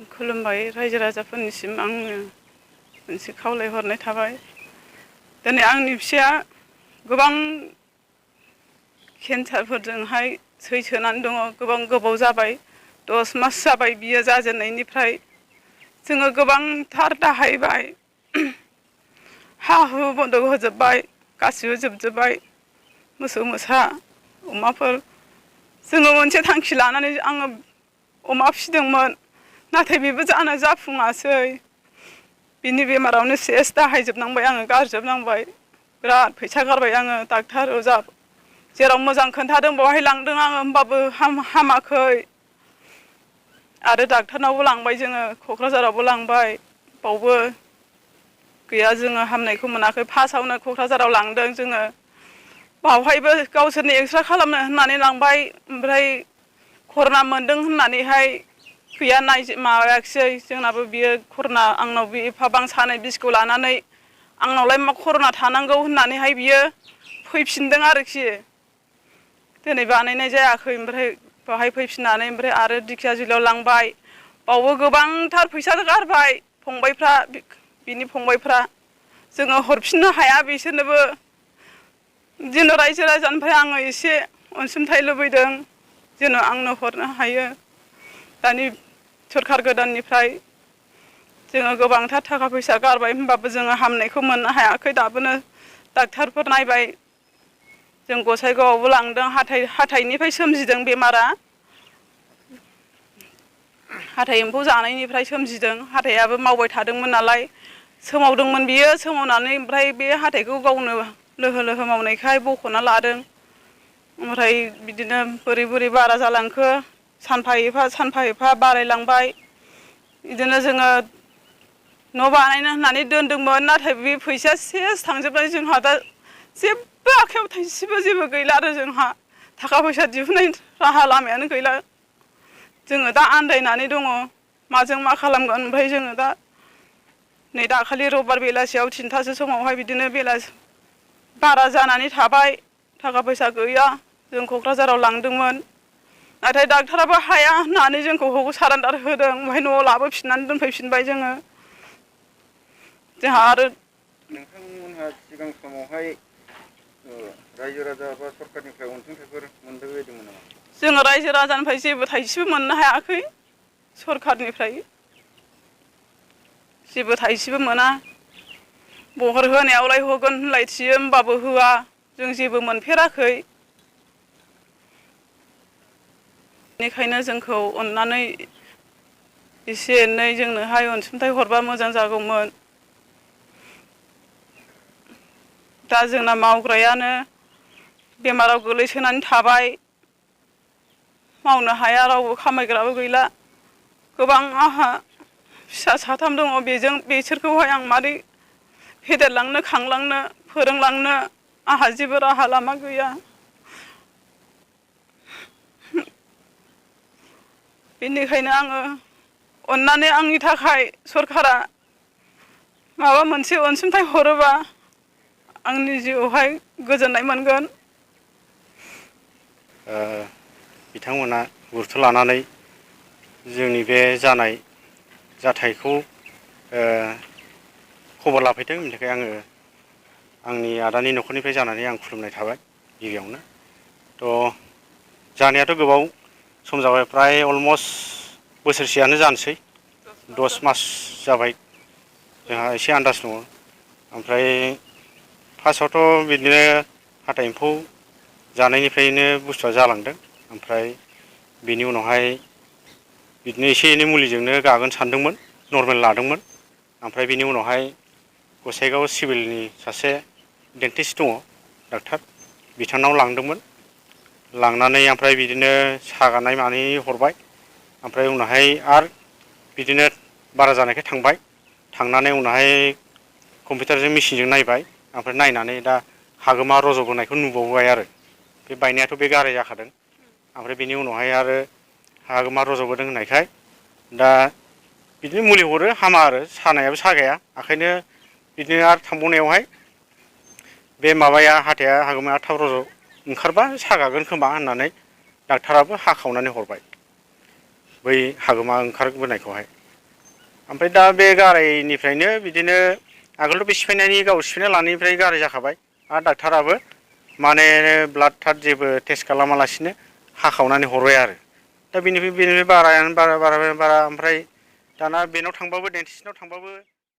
खुलुमबाय रायजो राजाफोरनिसिम आङो मोनसे खावलायहरनाय थाबाय। दिनै आंनि फिसाया गोबां केन्सारफोरजोंहाय सैसोनानै दङ, गोबां गोबाव जाबाय, 10 मास जाबाय बियो जाजेननायनिफ्राय। जोङो गोबांथार दाहायबाय, हा हु बन्दक होजोब्बाय, गासिबो जोबजोब्बाय, मोसौ मोसा अमाफोर। जोङो मोनसे थांखि लानानै आङो अमा फिसिदोंमोन, नाथाय बेबो जानो जाफुङासै। बिनि बेमारावनो सेस दाहायजोबनांबाय, आङो गारजोबनांबाय, बिराद फैसा गारबाय आङो। डाक्टार अजा जेराव मोजां खोन्थादों बावहाय लांदों आङो, होमबाबो हामाखै। आरो डाक्टारनावबो लांबाय जोङो, क'क्राझारावबो लांबाय, बावबो गैया, जोङो हामनायखौ मोनाखै। फार्स्टआवनो क'क्राझाराव लांदों जोङो, बावहायबो गावसोरनो एक्सरे खालामनो होननानै लांबाय, ओमफ्राय कर'ना मोनदों होननानैहाय गैया माबायाखिसै जोंनाबो बियो कर'ना। आंनाव बे एफाबां सानाय बिसखौ लानानै आंनावलाय मा कर'ना थानांगौ होननानैहाय बियो फैफिनदों आरोखि। दिनै बानायनाय जायाखै, ओमफ्राय बेवहाय फैफिननानै ओमफ्राय आरो दिखियाजुलियाव लांबाय, बावबो गोबांथार फैसा गारबाय फंबायफ्रा, बिनि फंबायफ्रा। जोङो हरफिननो हाया बिसोरनोबो। जेन' रायजो राजानिफ्राय आङो एसे अनसुंथाइ लुबैदों, जेन' आंनो हरनो हायो। दानि सरखार गोदाननिफ्राय जोङो गोबांथार थाखा फैसा गारबाय, होनबाबो जोङो हामनायखौ मोननो हायाखै दाबोनो। डाक्टारफोर नायबाय, जों गसाइगावआवबो लांदों, हाथाइनिफ्राय सोमजिदों बेमारा। हाथाइ एम्फौ जानायनिफ्राय सोमजिदों। हाथायाबो मावबाय थादोंमोन नालाय, सोमावदोंमोन बियो, सोमावनानै ओमफ्राय बे हाथाइखौ गावनो लोहो लोहो मावनायखाय बख'ना लादों। ओमफ्राय बिदिनो बोरै बोरै बारा जालांखो, सानफा एफा बारायलांबाय। बिदिनो जोङो न' बानायनो होननानै दोनदोंमोन, नाथाय बे फैसाया सेस थांजोबनानै जोंहा दा जेबो आखाइयाव थाइसेबो जेबो गैला आरो जोंहा थाखा फैसा दिहुननाय राहा लामायानो गैला। जोङो दा आन्दायनानै दङ, माजों मा खालामगोन। ओमफ्राय जोङो दा नै दाखालि रबिबार बेलासियाव 3थासो समावहाय बिदिनो बारा जानानै थाबाय, थाखा फैसा गैया। जों क'क्राझाराव लांदोंमोन, नाथाय डाक्टाराबो हाया होननानै जोंखौ सारेन्डार होदों। ओमफ्राय न'आव लाबोफिननानै दोनफैफिनबाय जोङो। जोंहा आरो नोंथांमोनहा सिगां समावहाय रायजो राजा बा सरखारनिफ्राय अनसुंथाइफोर मोनबाय बायदोंमोन नामा? जोङो रायजो राजानिफ्राय जेबो थाइसेबो मोननो हायाखै, सरखारनिफ्राय जेबो थाइसेबो मोना। बहर होनायावलाय होगोन होनलायथियो, होमबाबो होआ। जों जेबो मोनफेराखै। बेनिखायनो जोंखौ अननानै एसे एनै जोंनोहाय अनसुंथाइ हरबा मोजां जागौमोन। दा जोंना मावग्रायानो बेमाराव गोलैसोनानै थाबाय, मावनो हाया, रावबो खामायग्राबो गैला। गोबां आंहा फिसा 3 दङ, बेसोरखौहाय आं मारै फेदेरलांनो, खांलांनो, फोरोंलांनो आंहा जेबो राहा लामा गैया। बेनिखायनो आङो अननानै आंनि थाखाय सरखारा माबा मोनसे अनसुंथाइ हरोबा आंनि जिउआवहाय गोजोननाय मोनगोन। बिथांमोना गुरुथ' लानानै जोंनि बे जानाय जाथायखौ खबर लाफैदों। बेनि थाखाय आङो आंनि आदानि न'खरनिफ्राय जानानै आं खुलुमनाय थाबाय गिबियावनो। थ' जानायाथ' गोबाव सम जाबाय, फ्राय अलमस्ट बोसोरसेयानो जानोसै। 10 मास जाबाय। जोंहा एसे आन्दाज दङ। ओमफ्राय फार्स्टआवथ' बिदिनो हाथाइ एम्फौ जानायनिफ्रायनो बुस्थुआ जालांदों। ओमफ्राय बेनि उनावहाय बिदिनो एसे एनै मुलिजोंनो गागोन सानदोंमोन, नर्मेल लादोंमोन। ओमफ्राय बेनि उनावहाय गसाइगाव सिभिलनि सासे डेन्टिस्ट दङ, डाक्टार, बिथांनाव लांदोंमोन। लांनानै ओमफ्राय बिदिनो सागानाय मानाय हरबाय। ओमफ्राय उनावहाय आरो बिदिनो बारा जानायखाय थांबाय। थांनानै उनावहाय कम्पिउटारजों मेचिनजों नायबाय। ओमफ्राय नायनानै दा हागोमा रज'बोनायखौ नुबावबाय आरो। बे बायनायाथ' बे गाराय जाखादों। ओमफ्राय बेनि उनावहाय आरो हागोमा रज'बोदों होननायखाय दा बिदिनो मुलि हरो, हामा आरो सानायाबो सागाया। ओंखायनो बिदिनो आरो थांबावनायावहाय बे माबाया हाथाइया हागोमाया थाब ओंखारबा सागागोन खोमा होननानै डाक्टाराबो हाखावनानै हरबाय, बै हागोमा ओंखारबोनायखौहाय। ओमफ्राय दा बे गारायनिफ्रायनो बिदिनो आगोलथ' बे सिफायनायनि गाव सिफायना लानायनिफ्राय गाराय जाखाबाय आरो डाक्टाराबो माने ब्लाड थाड जेबो टेस्ट खालामालासिनो हाखावनानै हरबाय आरो दा बेनिफ्राय बारायानो बारा ओमफ्राय दाना बेनाव थांबाबो डेन्टिस्टनाव थांबाबो